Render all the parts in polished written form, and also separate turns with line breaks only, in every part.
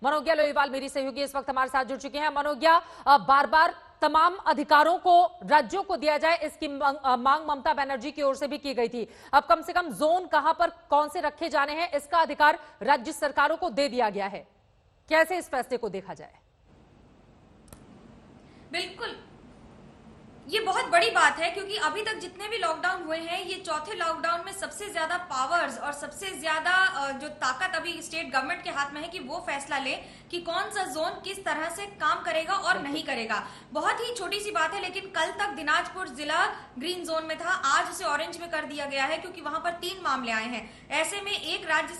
मनोज्ञा लोहीवाल मेरी सहयोगी इस वक्त हमारे साथ जुड़ चुके हैं। मनोज्ञा, बार बार तमाम अधिकारों को राज्यों को दिया जाए, इसकी मांग ममता बनर्जी की ओर से भी की गई थी। अब कम से कम जोन कहां पर कौन से रखे जाने हैं, इसका अधिकार राज्य सरकारों को दे दिया गया है। कैसे इस फैसले को देखा जाए?
बिल्कुल, ये बहुत बड़ी बात है क्योंकि अभी तक जितने भी लॉकडाउन हुए हैं, ये चौथे लॉकडाउन में सबसे ज्यादा पावर्स और सबसे ज्यादा जो ताकत अभी स्टेट गवर्नमेंट के हाथ में है कि वो फैसला ले कि कौन सा जोन किस तरह से काम करेगा और नहीं करेगा। बहुत ही छोटी सी बात है, लेकिन कल तक दिनाजपुर जिला ग्रीन जोन में था, आज उसे ऑरेंज में कर दिया गया है क्योंकि वहां पर 3 मामले आए हैं। ऐसे में एक राज्य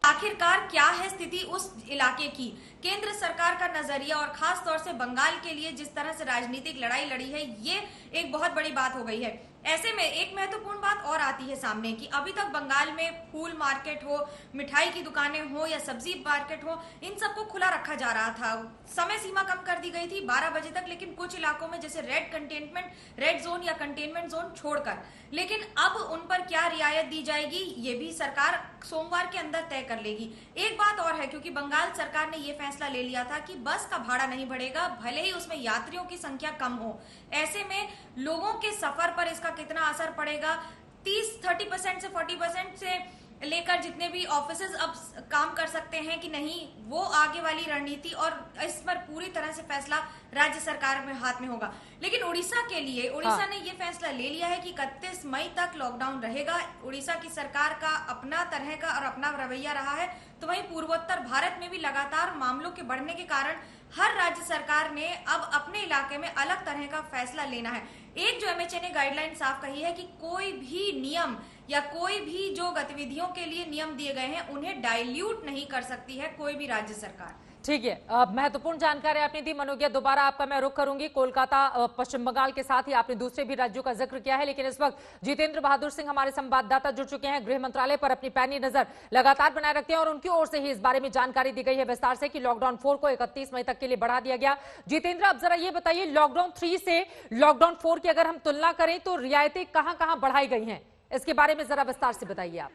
आखिरकार क्या है स्थिति उस इलाके की, केंद्र सरकार का नजरिया और खास तौर से बंगाल के लिए जिस तरह से राजनीतिक लड़ाई लड़ी है, ये एक बहुत बड़ी बात हो गई है। ऐसे में एक महत्वपूर्ण बात और आती है सामने कि अभी तक बंगाल में फूल मार्केट हो, मिठाई की दुकानें हो या सब्जी मार्केट हो, इन सबको खुला रखा जा रहा था। समय सीमा कम कर दी गई थी 12 बजे तक, लेकिन कुछ इलाकों में जैसे रेड जोन या कंटेनमेंट जोन छोड़कर। लेकिन अब उन पर क्या रियायत दी जाएगी, ये भी सरकार सोमवार के अंदर तय कर लेगी। एक बात और है, क्योंकि बंगाल सरकार ने यह फैसला ले लिया था कि बस का भाड़ा नहीं बढ़ेगा, भले ही उसमें यात्रियों की संख्या कम हो। ऐसे में लोगों के सफर पर इसका कितना असर पड़ेगा, 30% से 40% से लेकर जितने भी ऑफिसेज अब काम कर सकते हैं कि नहीं, वो आगे वाली रणनीति और इस पर पूरी तरह से फैसला राज्य सरकार में हाथ में होगा। लेकिन उड़ीसा के लिए उड़ीसा ने ये फैसला ले लिया है कि 31 मई तक लॉकडाउन रहेगा। उड़ीसा की सरकार का अपना तरह का और अपना रवैया रहा है, तो वहीं पूर्वोत्तर भारत में भी लगातार मामलों के बढ़ने के कारण हर राज्य सरकार ने अब अपने इलाके में अलग तरह का फैसला लेना है। एक जो एमएचए ने गाइडलाइन साफ कही है कि कोई भी नियम या कोई भी जो गतिविधियों के लिए नियम दिए गए हैं, उन्हें डाइल्यूट नहीं कर सकती है कोई भी राज्य सरकार।
ठीक है, महत्वपूर्ण जानकारी आपने दी मनोज्ञा। दोबारा आपका मैं रुख करूंगी कोलकाता, पश्चिम बंगाल के साथ ही आपने दूसरे भी राज्यों का जिक्र किया है, लेकिन इस वक्त जितेंद्र बहादुर सिंह हमारे संवाददाता जुड़ चुके हैं। गृह मंत्रालय पर अपनी पैनी नजर लगातार बनाए रखते हैं और उनकी ओर से ही इस बारे में जानकारी दी गई है विस्तार से कि लॉकडाउन 4 को 31 मई तक के लिए बढ़ा दिया गया। जितेंद्र, अब जरा ये बताइए, लॉकडाउन 3 से लॉकडाउन 4 की अगर हम तुलना करें तो रियायतें कहां कहां बढ़ाई गई हैं, इसके बारे में जरा विस्तार से बताइए आप।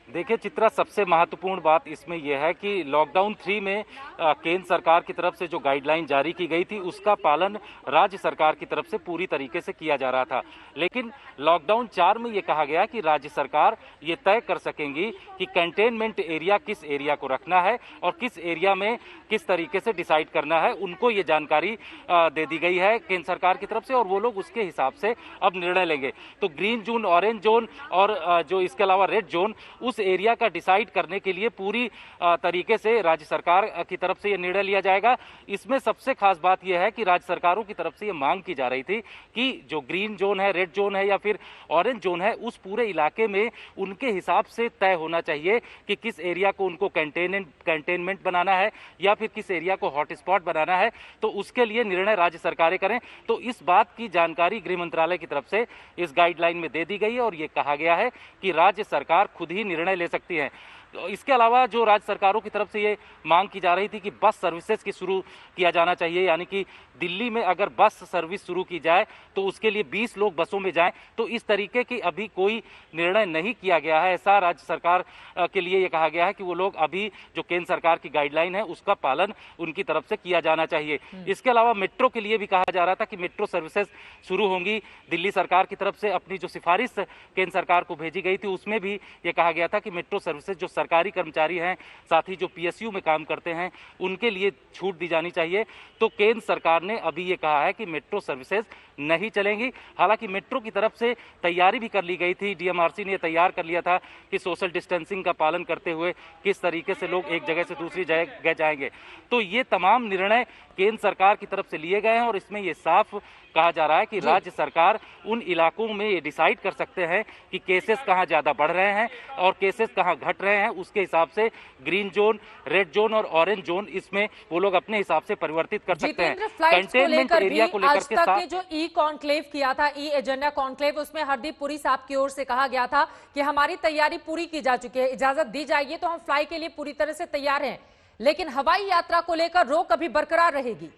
देखिए चित्रा, सबसे महत्वपूर्ण बात इसमें यह है कि लॉकडाउन 3 में केंद्र सरकार की तरफ से जो गाइडलाइन जारी की गई थी, उसका पालन राज्य सरकार की तरफ से पूरी तरीके से किया जा रहा था। लेकिन लॉकडाउन 4 में ये कहा गया कि राज्य सरकार ये तय कर सकेंगी कि कंटेनमेंट एरिया किस एरिया को रखना है और किस एरिया में किस तरीके से डिसाइड करना है। उनको ये जानकारी दे दी गई है केंद्र सरकार की तरफ से और वो लोग उसके हिसाब से अब निर्णय लेंगे। तो ग्रीन जोन, ऑरेंज जोन और जो इसके अलावा रेड जोन, उस एरिया का डिसाइड करने के लिए पूरी तरीके से राज्य सरकार की तरफ से यह निर्णय लिया जाएगा। इसमें सबसे खास बात यह है कि राज्य सरकारों की तरफ से यह मांग की जा रही थी कि जो ग्रीन जोन है, रेड जोन है या फिर ऑरेंज जोन है, उस पूरे इलाके में उनके हिसाब से तय होना चाहिए कि किस एरिया को उनको कंटेनमेंट बनाना है या फिर किस एरिया को हॉटस्पॉट बनाना है। तो उसके लिए निर्णय राज्य सरकारें करें। तो इस बात की जानकारी गृह मंत्रालय की तरफ से इस गाइडलाइन में दे दी गई है और ये कहा गया है कि राज्य सरकार खुद ही निर्णय ले सकती है। तो इसके अलावा जो राज्य सरकारों की तरफ से ये मांग की जा रही थी कि बस सर्विसेज की शुरू किया जाना चाहिए, यानी कि दिल्ली में अगर बस सर्विस शुरू की जाए तो उसके लिए 20 लोग बसों में जाएं। तो इस तरीके की अभी कोई निर्णय नहीं किया गया है। ऐसा राज्य सरकार के लिए ये कहा गया है कि वो लोग अभी जो केंद्र सरकार की गाइडलाइन है उसका पालन उनकी तरफ से किया जाना चाहिए। इसके अलावा मेट्रो के लिए भी कहा जा रहा था कि मेट्रो सर्विसेज शुरू होंगी। दिल्ली सरकार की तरफ से अपनी जो सिफारिश केंद्र सरकार को भेजी गई थी उसमें भी ये कहा गया था कि मेट्रो सर्विसेज जो सरकारी कर्मचारी हैं, साथ ही जो पीएसयू में काम करते हैं, उनके लिए छूट दी जानी चाहिए। तो केंद्र सरकार ने अभी ये कहा है कि मेट्रो सर्विसेज नहीं चलेंगी। हालांकि मेट्रो की तरफ से तैयारी भी कर ली गई थी, डीएमआरसी ने तैयार कर लिया था कि सोशल डिस्टेंसिंग का पालन करते हुए किस तरीके से लोग एक जगह से दूसरी जगह जाएंगे। तो ये तमाम निर्णय केंद्र सरकार की तरफ से लिए गए हैं और इसमें ये साफ कहा जा रहा है कि राज्य सरकार उन इलाकों में ये डिसाइड कर सकते हैं कि केसेस कहां ज्यादा बढ़ रहे हैं और केसेस कहां घट रहे हैं। उसके हिसाब से ग्रीन जोन, रेड जोन और ऑरेंज जोन इसमें वो लोग अपने हिसाब से परिवर्तित कर सकते हैं।
कंटेनमेंट एरिया को लेकर के साथ जो ई कॉन्क्लेव किया था, ई एजेंडा कॉन्क्लेव, उसमें हरदीप पुरी साहब की ओर से कहा गया था कि हमारी तैयारी पूरी की जा चुकी है, इजाजत दी जाएगी तो हम फ्लाई के लिए पूरी तरह से तैयार हैं, लेकिन हवाई यात्रा को लेकर रोक अभी बरकरार रहेगी।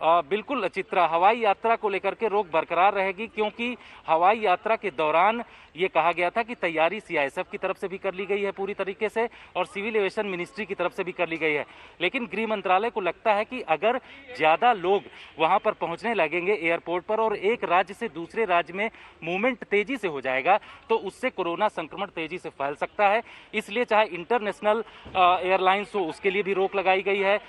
बिल्कुल चित्रा, हवाई यात्रा को लेकर के रोक बरकरार रहेगी, क्योंकि हवाई यात्रा के दौरान ये कहा गया था कि तैयारी सीआईएसएफ की तरफ से भी कर ली गई है पूरी तरीके से और सिविल एविएशन मिनिस्ट्री की तरफ से भी कर ली गई है। लेकिन गृह मंत्रालय को लगता है कि अगर ज्यादा लोग वहां पर पहुंचने लगेंगे एयरपोर्ट पर और एक राज्य से दूसरे राज्य में मूवमेंट तेजी से हो जाएगा तो उससे कोरोना संक्रमण तेजी से फैल सकता है। इसलिए चाहे इंटरनेशनल एयरलाइंस हो उसके लिए भी रोक लगाई गई है।